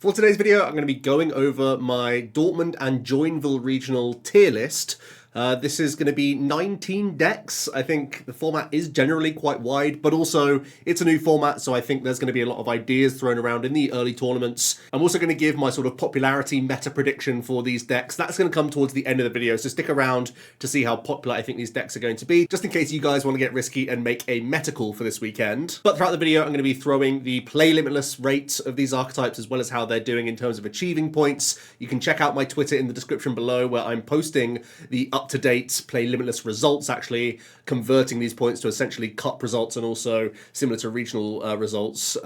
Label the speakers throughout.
Speaker 1: For today's video, I'm going to be going over my Dortmund and Joinville regional tier list. This is going to be 19 decks. I think the format is generally quite wide, but also it's a new format, so I think there's going to be a lot of ideas thrown around in the early tournaments. I'm also going to give my sort of popularity meta prediction for these decks. That's going to come towards the end of the video, so stick around to see how popular I think these decks are going to be, just in case you guys want to get risky and make a meta call for this weekend. But throughout the video, I'm going to be throwing the play limitless rates of these archetypes, as well as how they're doing in terms of achieving points. You can check out my Twitter in the description below, where I'm posting the up-to-date play limitless results, actually converting these points to essentially cup results, and also similar to regional results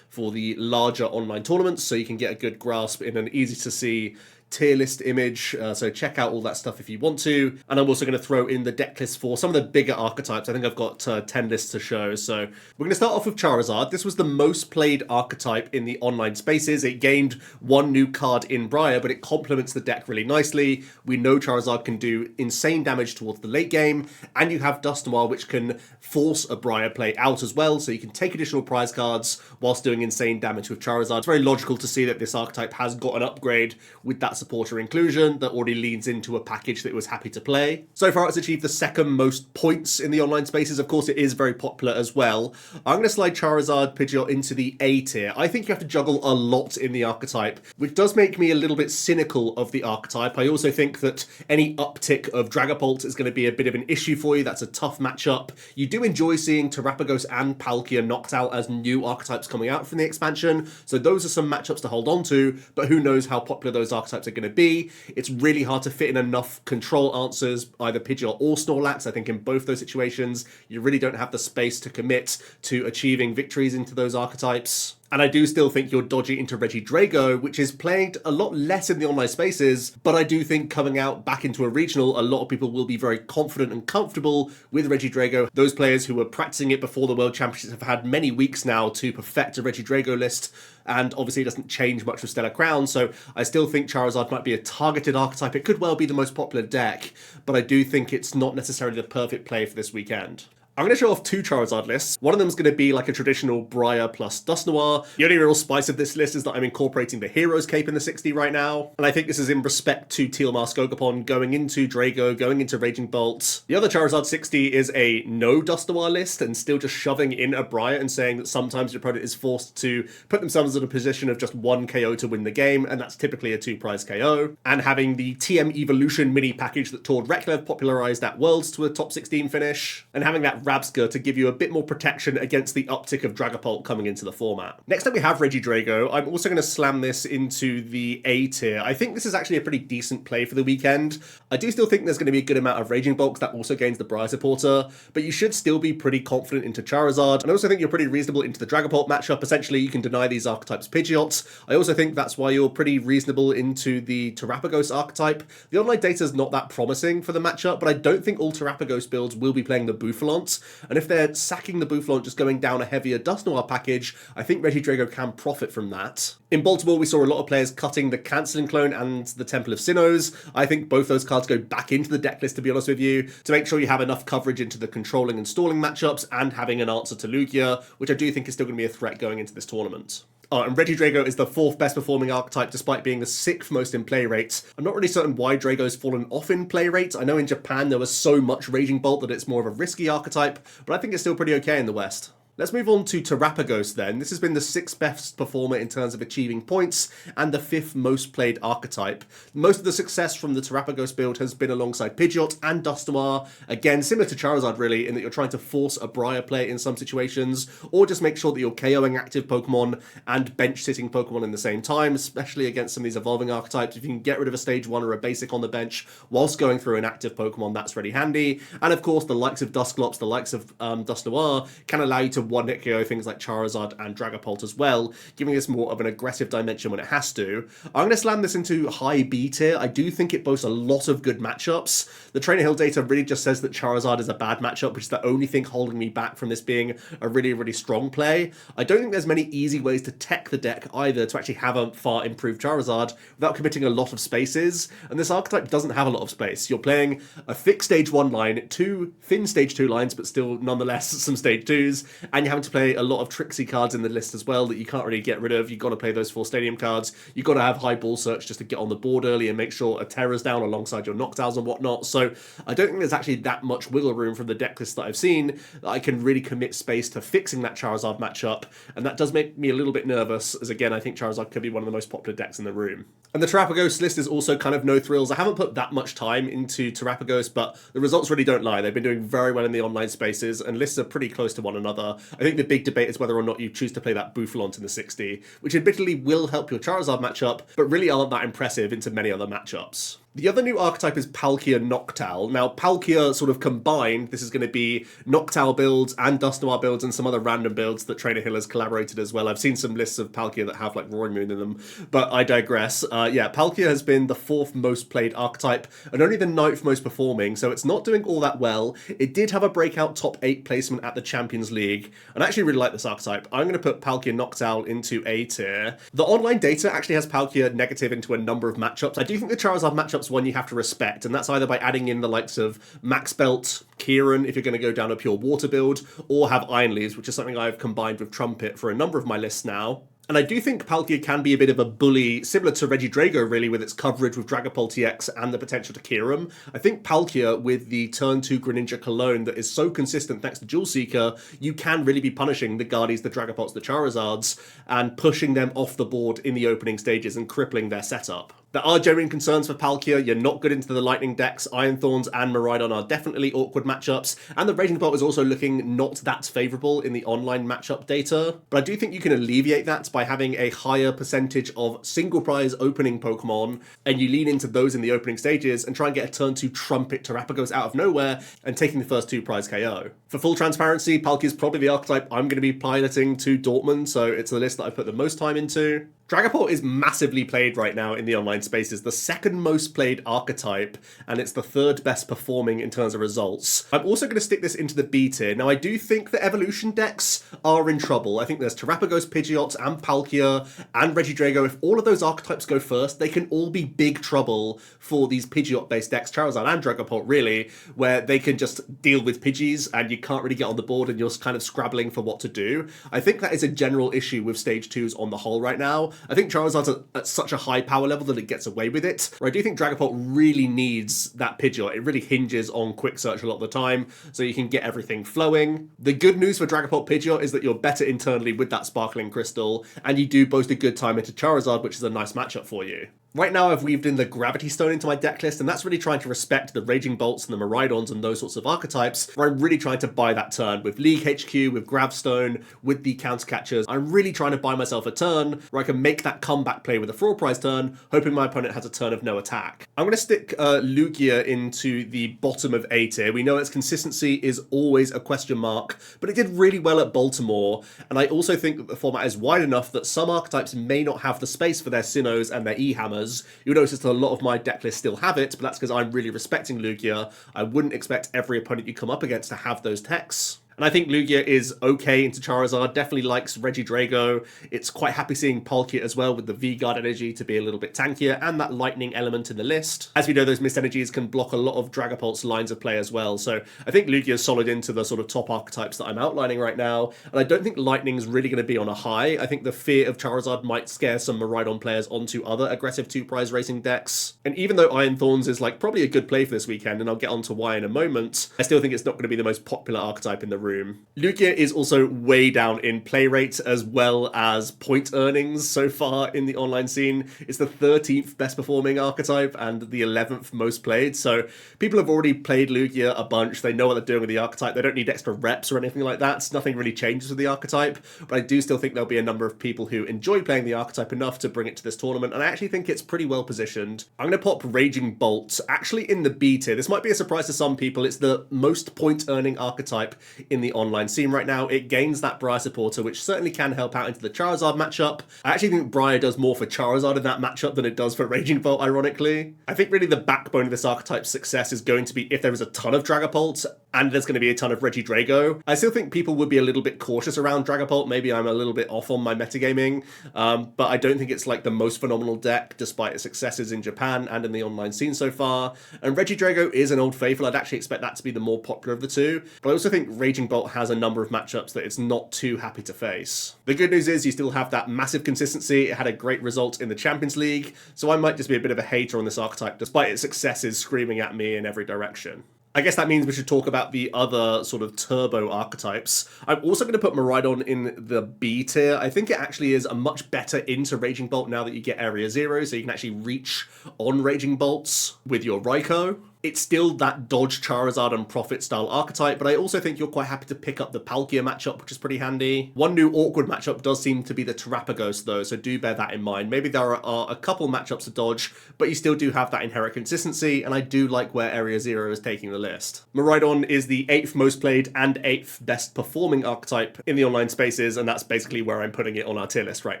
Speaker 1: for the larger online tournaments, so you can get a good grasp in an easy to see tier list image, so check out all that stuff if you want to. And I'm also going to throw in the deck list for some of the bigger archetypes. I think I've got 10 lists to show. So we're going to start off with Charizard. This was the most played archetype in the online spaces. It gained one new card in Briar, but it complements the deck really nicely. We know Charizard can do insane damage towards the late game, and you have Dusknoir, which can force a Briar play out as well, so you can take additional prize cards whilst doing insane damage with Charizard. It's very logical to see that this archetype has got an upgrade with that supporter inclusion that already leans into a package that it was happy to play. So far, it's achieved the second most points in the online spaces. Of course, it is very popular as well. I'm going to slide Charizard, Pidgeot into the A tier. I think you have to juggle a lot in the archetype, which does make me a little bit cynical of the archetype. I also think that any uptick of Dragapult is going to be a bit of an issue for you. That's a tough matchup. You do enjoy seeing Terapagos and Palkia knocked out as new archetypes coming out from the expansion, so those are some matchups to hold on to, but who knows how popular those archetypes are going to be. It's really hard to fit in enough control answers, either Pidgeot or Snorlax. I think in both those situations, you really don't have the space to commit to achieving victories into those archetypes. And I do still think you're dodgy into Regidrago, which is played a lot less in the online spaces, but I do think coming out back into a regional, a lot of people will be very confident and comfortable with Regidrago. Those players who were practicing it before the World Championships have had many weeks now to perfect a Regidrago list, and obviously it doesn't change much with Stellar Crown, so I still think Charizard might be a targeted archetype. It could well be the most popular deck, but I do think it's not necessarily the perfect play for this weekend. I'm going to show off two Charizard lists. One of them is going to be like a traditional Briar plus Dusknoir. The only real spice of this list is that I'm incorporating the Hero's Cape in the 60 right now. And I think this is in respect to Teal Mask Ogapon going into Drago, going into Raging Bolt. The other Charizard 60 is a no Dusknoir list and still just shoving in a Briar and saying that sometimes your opponent is forced to put themselves in a position of just one KO to win the game, and that's typically a 2-prize KO. And having the TM Evolution mini package that Tord Reklev popularized at Worlds to a top 16 finish, and having that Rabska to give you a bit more protection against the uptick of Dragapult coming into the format. Next up we have Regidrago. I'm also going to slam this into the A tier. I think this is actually a pretty decent play for the weekend. I do still think there's going to be a good amount of Raging Bolt that also gains the Briar supporter, but you should still be pretty confident into Charizard. And I also think you're pretty reasonable into the Dragapult matchup. Essentially, you can deny these archetypes Pidgeot. I also think that's why you're pretty reasonable into the Terapagos archetype. The online data is not that promising for the matchup, but I don't think all Terapagos builds will be playing the Boufflant. And if they're sacking the Boufflant, just going down a heavier Dusknoir package, I think Regidrago can profit from that. In Baltimore, we saw a lot of players cutting the Canceling Clone and the Temple of Sinnohs. I think both those cards go back into the deck list, to be honest with you, to make sure you have enough coverage into the controlling and stalling matchups and having an answer to Lugia, which I do think is still going to be a threat going into this tournament. And Regidrago is the 4th best performing archetype despite being the 6th most in play rates. I'm not really certain why Drago's fallen off in play rates. I know in Japan there was so much Raging Bolt that it's more of a risky archetype, but I think it's still pretty okay in the West. Let's move on to Terapagos then. This has been the 6th best performer in terms of achieving points and the 5th most played archetype. Most of the success from the Terapagos build has been alongside Pidgeot and Dusknoir. Again, similar to Charizard really, in that you're trying to force a Briar play in some situations, or just make sure that you're KOing active Pokemon and bench-sitting Pokemon in the same time, especially against some of these evolving archetypes. If you can get rid of a stage 1 or a basic on the bench whilst going through an active Pokemon, that's really handy. And of course, the likes of Dusclops, the likes of Dusknoir can allow you to one-hit KO things like Charizard and Dragapult as well, giving us more of an aggressive dimension when it has to. I'm going to slam this into high B tier. I do think it boasts a lot of good matchups. The Trainer Hill data really just says that Charizard is a bad matchup, which is the only thing holding me back from this being a really, really strong play. I don't think there's many easy ways to tech the deck either to actually have a far improved Charizard without committing a lot of spaces, and this archetype doesn't have a lot of space. You're playing a thick stage 1 line, 2 thin stage 2 lines, but still nonetheless some stage 2s, and you're having to play a lot of tricksy cards in the list as well that you can't really get rid of. You've got to play those 4 stadium cards. You've got to have high ball search just to get on the board early and make sure a Terra's down alongside your Noctowls and whatnot. So I don't think there's actually that much wiggle room from the deck list that I've seen that I can really commit space to fixing that Charizard matchup, and that does make me a little bit nervous, as again, I think Charizard could be one of the most popular decks in the room. And the Terapagos list is also kind of no thrills. I haven't put that much time into Terapagos, but the results really don't lie. They've been doing very well in the online spaces, and lists are pretty close to one another. I think the big debate is whether or not you choose to play that Bouffalont in the 60, which admittedly will help your Charizard matchup, but really aren't that impressive into many other matchups. The other new archetype is Palkia Noctowl. Now, Palkia sort of combined, this is going to be Noctowl builds and Dusknoir builds and some other random builds that Trainer Hill has collaborated as well. I've seen some lists of Palkia that have like Roaring Moon in them, but I digress. Yeah, Palkia has been the 4th most played archetype and only the 9th most performing, so it's not doing all that well. It did have a breakout top 8 placement at the Champions League, and I actually really like this archetype. I'm going to put Palkia Noctowl into A tier. The online data actually has Palkia negative into a number of matchups. I do think the Charizard matchup one you have to respect, and that's either by adding in the likes of Max Belt, Kieran, if you're going to go down a pure water build, or have Iron Leaves, which is something I've combined with Trumpet for a number of my lists now. And I do think Palkia can be a bit of a bully, similar to Regidrago really, with its coverage with Dragapult EX and the potential to Kieran. I think Palkia, with the turn 2 Greninja Cologne that is so consistent thanks to Jewel Seeker, you can really be punishing the Guardies, the Dragapults, the Charizards, and pushing them off the board in the opening stages and crippling their setup. There are genuine concerns for Palkia. You're not good into the Lightning decks. Iron Thorns and Miraidon are definitely awkward matchups, and the Raging Bolt is also looking not that favourable in the online matchup data. But I do think you can alleviate that by having a higher percentage of single prize opening Pokemon, and you lean into those in the opening stages and try and get a turn 2 Trumpet Terapagos out of nowhere and taking the first 2 prize KO. For full transparency, Palkia is probably the archetype I'm going to be piloting to Dortmund, so it's the list that I've put the most time into. Dragapult is massively played right now in the online spaces, the 2nd most played archetype, and it's the 3rd best performing in terms of results. I'm also going to stick this into the B tier. Now, I do think the evolution decks are in trouble. I think there's Terapagos, Pidgeot, and Palkia, and Regidrago. If all of those archetypes go first, they can all be big trouble for these Pidgeot-based decks, Charizard and Dragapult, really, where they can just deal with Pidgeys, and you can't really get on the board, and you're kind of scrabbling for what to do. I think that is a general issue with Stage 2s on the whole right now. I think Charizard's at such a high power level that it gets away with it, where I do think Dragapult really needs that Pidgeot. It really hinges on quick search a lot of the time, so you can get everything flowing. The good news for Dragapult Pidgeot is that you're better internally with that Sparkling Crystal, and you do boast a good time into Charizard, which is a nice matchup for you. Right now I've weaved in the Gravity Stone into my deck list, and that's really trying to respect the Raging Bolts and the Miraidons and those sorts of archetypes, where I'm really trying to buy that turn with League HQ, with Gravstone, with the Counter Catchers. I'm really trying to buy myself a turn where I can make that comeback play with a 4 prize turn, hoping my opponent has a turn of no attack. I'm going to stick Lugia into the bottom of A tier. We know its consistency is always a question mark, but it did really well at Baltimore, and I also think that the format is wide enough that some archetypes may not have the space for their Sinnohs and their E-Hammers. You'll notice that a lot of my deck lists still have it, but that's because I'm really respecting Lugia. I wouldn't expect every opponent you come up against to have those techs. And I think Lugia is okay into Charizard, definitely likes Regidrago. It's quite happy seeing Palkia as well with the V-Guard energy to be a little bit tankier and that lightning element in the list. As we know, those mist energies can block a lot of Dragapult's lines of play as well. So I think Lugia is solid into the sort of top archetypes that I'm outlining right now. And I don't think lightning's really going to be on a high. I think the fear of Charizard might scare some Miraidon players onto other aggressive 2-prize racing decks. And even though Iron Thorns is like probably a good play for this weekend, and I'll get onto why in a moment, I still think it's not going to be the most popular archetype in the room. Lugia is also way down in play rate as well as point earnings so far in the online scene. It's the 13th best performing archetype and the 11th most played, so people have already played Lugia a bunch. They know what they're doing with the archetype. They don't need extra reps or anything like that. Nothing really changes with the archetype, but I do still think there'll be a number of people who enjoy playing the archetype enough to bring it to this tournament, and I actually think it's pretty well positioned. I'm going to pop Raging Bolt actually in the B tier. This might be a surprise to some people. It's the most point earning archetype in the online scene right now. It gains that Briar supporter, which certainly can help out into the Charizard matchup. I actually think Briar does more for Charizard in that matchup than it does for Raging Bolt, ironically. I think really the backbone of this archetype's success is going to be if there is a ton of Dragapult, and there's going to be a ton of Regidrago. I still think people would be a little bit cautious around Dragapult. Maybe I'm a little bit off on my metagaming, but I don't think it's like the most phenomenal deck, despite its successes in Japan and in the online scene so far. And Regidrago is an old faithful. I'd actually expect that to be the more popular of the two, but I also think Raging Bolt has a number of matchups that it's not too happy to face. The good news is you still have that massive consistency. It had a great result in the Champions League, so I might just be a bit of a hater on this archetype, despite its successes screaming at me in every direction. I guess that means we should talk about the other sort of turbo archetypes. I'm also going to put Miraidon in the B tier. I think it actually is a much better into Raging Bolt now that you get Area 0, so you can actually reach on Raging Bolts with your Raikou. It's still that dodge Charizard and Profit style archetype, but I also think you're quite happy to pick up the Palkia matchup, which is pretty handy. One new awkward matchup does seem to be the Terapagos though, so do bear that in mind. Maybe there are a couple matchups to dodge, but you still do have that inherent consistency, and I do like where Area 0 is taking the list. Miraidon is the 8th most played and 8th best performing archetype in the online spaces, and that's basically where I'm putting it on our tier list right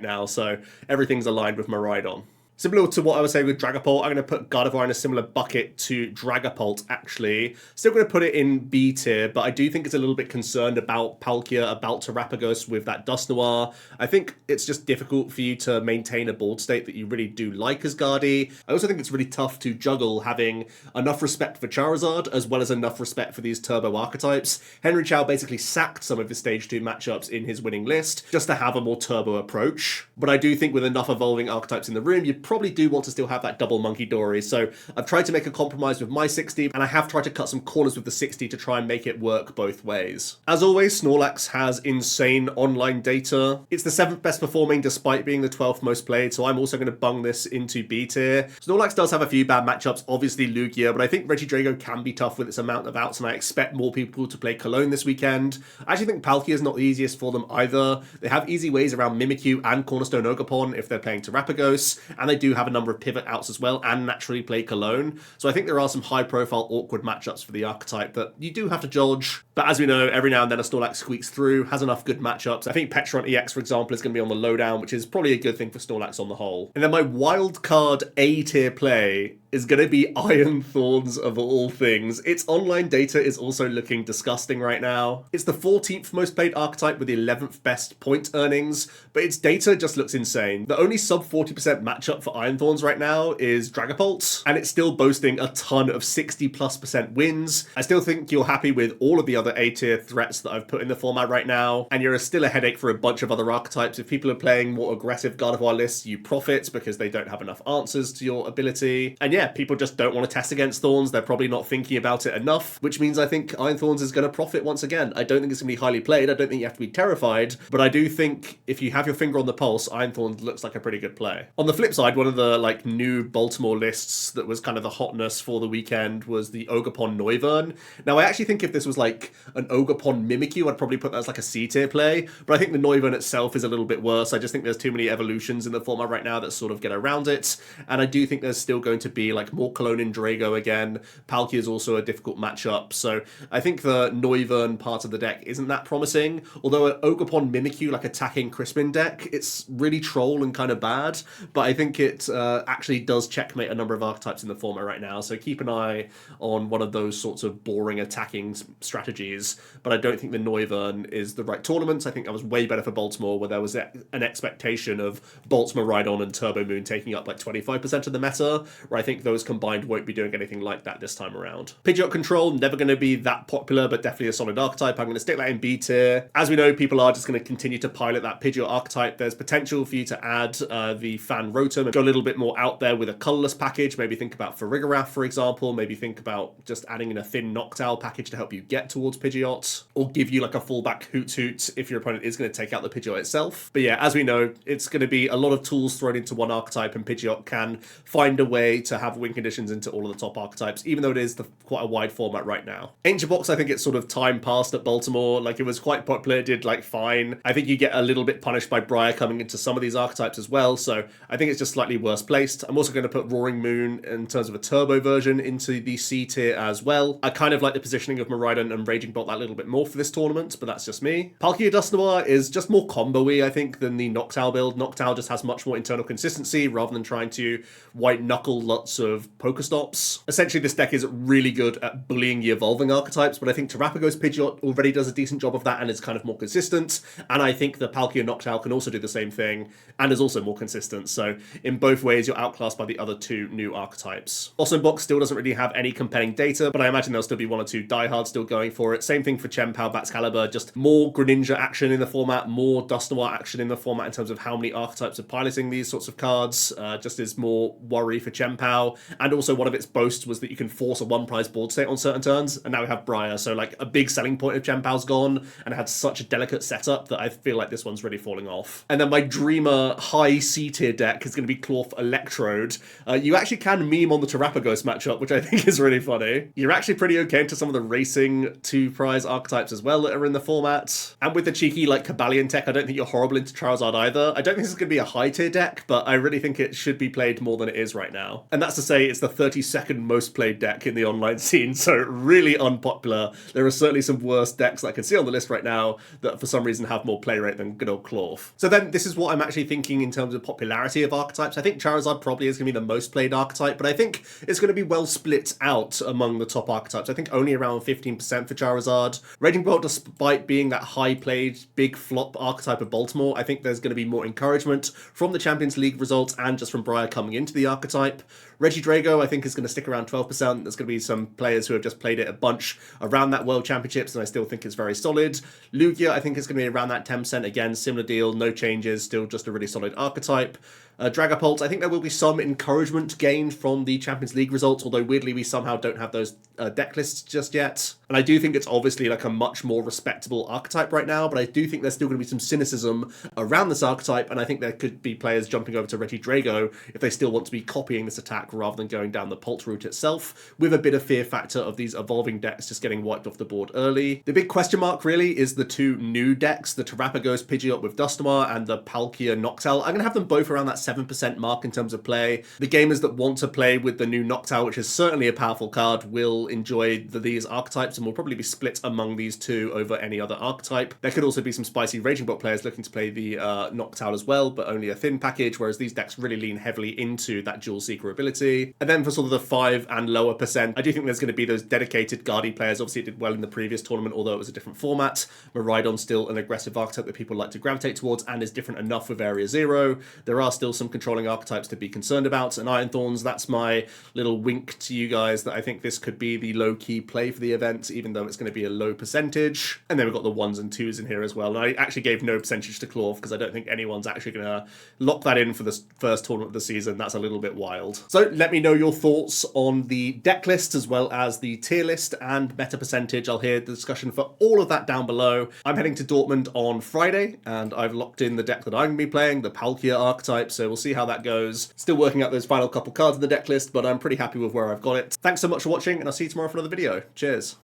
Speaker 1: now, so everything's aligned with Miraidon. Similar to what I was saying with Dragapult, I'm going to put Gardevoir in a similar bucket to Dragapult, actually. Still going to put it in B tier, but I do think it's a little bit concerned about Palkia, about Terapagos with that Dusknoir. I think it's just difficult for you to maintain a board state that you really do like as Gardy. I also think it's really tough to juggle having enough respect for Charizard as well as enough respect for these turbo archetypes. Henry Chow basically sacked some of his Stage 2 matchups in his winning list just to have a more turbo approach. But I do think with enough evolving archetypes in the room, you probably do want to still have that double Monkey Dory. So I've tried to make a compromise with my 60, and I have tried to cut some corners with the 60 to try and make it work both ways. As always, Snorlax has insane online data. It's the 7th best performing despite being the 12th most played, so I'm also going to bung this into B tier. Snorlax does have a few bad matchups, obviously Lugia, but I think Regidrago can be tough with its amount of outs, and I expect more people to play Cologne this weekend. I actually think Palkia is not the easiest for them either. They have easy ways around Mimikyu and Cornerstone Ogerpon if they're playing Terapagos, and they do have a number of pivot outs as well and naturally play Cologne. So I think there are some high profile awkward matchups for the archetype that you do have to dodge. But as we know, every now and then a Snorlax squeaks through, has enough good matchups. I think Petron EX, for example, is going to be on the lowdown, which is probably a good thing for Snorlax on the whole. And then my wild card A tier play is going to be Iron Thorns of all things. Its online data is also looking disgusting right now. It's the 14th most played archetype with the 11th best point earnings, but its data just looks insane. The only sub 40% matchup for Iron Thorns right now is Dragapult, and it's still boasting a ton of 60+% wins. I still think you're happy with all of the other A tier threats that I've put in the format right now, and you're still a headache for a bunch of other archetypes. If people are playing more aggressive Gardevoir lists, you profit because they don't have enough answers to your ability. And yeah, people just don't want to test against Thorns. They're probably not thinking about it enough, which means I think Iron Thorns is going to profit once again. I don't think it's going to be highly played. I don't think you have to be terrified, but I do think if you have your finger on the pulse, Iron Thorns looks like a pretty good play. On the flip side, one of the new Baltimore lists that was kind of the hotness for the weekend was the Ogerpon Noivern. Now, I actually think if this was like an Ogerpon Mimikyu, I'd probably put that as like a C tier play, but I think the Noivern itself is a little bit worse. I just think there's too many evolutions in the format right now that sort of get around it, and I do think there's still going to be like more Cologne in Drago again. Palkia is also a difficult matchup, so I think the Noivern part of the deck isn't that promising, although an Ogerpon Mimikyu like attacking Crispin deck, it's really troll and kind of bad, but I think it actually does checkmate a number of archetypes in the format right now, so keep an eye on one of those sorts of boring attacking strategies, but I don't think the Noivern is the right tournament. I think that was way better for Baltimore, where there was an expectation of Baltimore Rhydon and Turbo Moon taking up like 25% of the meta, where I think those combined won't be doing anything like that this time around. Pidgeot Control, never going to be that popular, but definitely a solid archetype. I'm going to stick that in B tier. As we know, people are just going to continue to pilot that Pidgeot archetype. There's potential for you to add the Fan Rotom and go a little bit more out there with a colorless package. Maybe think about Farigiraf, for example. Maybe think about just adding in a thin Noctowl package to help you get towards Pidgeot, or give you like a fallback Hoot Hoot if your opponent is going to take out the Pidgeot itself. But yeah, as we know, it's going to be a lot of tools thrown into one archetype, and Pidgeot can find a way to have win conditions into all of the top archetypes, even though it is quite a wide format right now. Ancient Box, I think it's sort of time passed at Baltimore. Like, it was quite popular, it did like fine. I think you get a little bit punished by Briar coming into some of these archetypes as well, so I think it's just slightly worse placed. I'm also going to put Roaring Moon in terms of a turbo version into the C tier as well. I kind of like the positioning of Miraidon and Raging Bolt that little bit more for this tournament, but that's just me. Palkia Dusknoir is just more combo-y, I think, than the Noctowl build. Noctowl just has much more internal consistency rather than trying to white knuckle lots of Pokestops. Essentially, this deck is really good at bullying the evolving archetypes, but I think Terapagos Pidgeot already does a decent job of that and is kind of more consistent, and I think the Palkia Noctowl can also do the same thing and is also more consistent, so in both ways you're outclassed by the other two new archetypes. Box still doesn't really have any compelling data, but I imagine there'll still be one or two diehards still going for it. Same thing for Chien-Pao Baxcalibur, just more Greninja action in the format, more Dusknoir action in the format in terms of how many archetypes are piloting these sorts of cards, just is more worry for Chien-Pao, and also one of its boasts was that you can force a one prize board state on certain turns, and now we have Briar, so like a big selling point of Chien-Pao's gone, and it had such a delicate setup that I feel like this one's really falling off. And then my dreamer high C tier deck is going to be Clorf Electrode. You actually can meme on the Terapagos matchup, which I think is really funny. You're actually pretty okay into some of the racing 2-prize archetypes as well that are in the format. And with the cheeky like Kabalion tech, I don't think you're horrible into Charizard either. I don't think this is going to be a high tier deck, but I really think it should be played more than it is right now. And that's to say it's the 32nd most played deck in the online scene, so really unpopular. There are certainly some worse decks that I can see on the list right now that for some reason have more play rate than good old Clorf. So then this is what I'm actually thinking in terms of popularity of archetypes. I think Charizard probably is going to be the most played archetype, but I think it's going to be well split out among the top archetypes. I think only around 15% for Charizard. Raging Bolt, despite being that high played, big flop archetype of Baltimore, I think there's going to be more encouragement from the Champions League results and just from Briar coming into the archetype. Regidrago, I think, is going to stick around 12%. There's going to be some players who have just played it a bunch around that World Championships, and I still think it's very solid. Lugia, I think, is going to be around that 10%. Again, similar deal, no changes, still just a really solid archetype. Dragapult, I think there will be some encouragement gained from the Champions League results, although weirdly we somehow don't have those deck lists just yet. And I do think it's obviously like a much more respectable archetype right now, but I do think there's still going to be some cynicism around this archetype, and I think there could be players jumping over to Regidrago if they still want to be copying this attack rather than going down the Pult route itself, with a bit of fear factor of these evolving decks just getting wiped off the board early. The big question mark really is the two new decks, the Terapagos Pidgeot with Dusknoir and the Palkia Noctowl. I'm going to have them both around that 7% mark in terms of play. The gamers that want to play with the new Noctowl, which is certainly a powerful card, will enjoy these archetypes and will probably be split among these two over any other archetype. There could also be some spicy Raging Bolt players looking to play the Noctowl as well, but only a thin package, whereas these decks really lean heavily into that Jewel Seeker ability. And then for sort of the 5 and lower percent, I do think there's going to be those dedicated Guardy players. Obviously it did well in the previous tournament, although it was a different format. Miraidon's still an aggressive archetype that people like to gravitate towards and is different enough with Area Zero. There are still some controlling archetypes to be concerned about, and Iron Thorns, that's my little wink to you guys that I think this could be the low-key play for the event, even though it's going to be a low percentage. And then we've got the 1s and 2s in here as well, and I actually gave no percentage to Clorf because I don't think anyone's actually going to lock that in for the first tournament of the season. That's a little bit wild. So let me know your thoughts on the deck list as well as the tier list and meta percentage. I'll hear the discussion for all of that down below. I'm heading to Dortmund on Friday, and I've locked in the deck that I'm going to be playing, the Palkia archetype, so we'll see how that goes. Still working out those final couple cards in the deck list, but I'm pretty happy with where I've got it. Thanks so much for watching, and I'll see you tomorrow for another video. Cheers.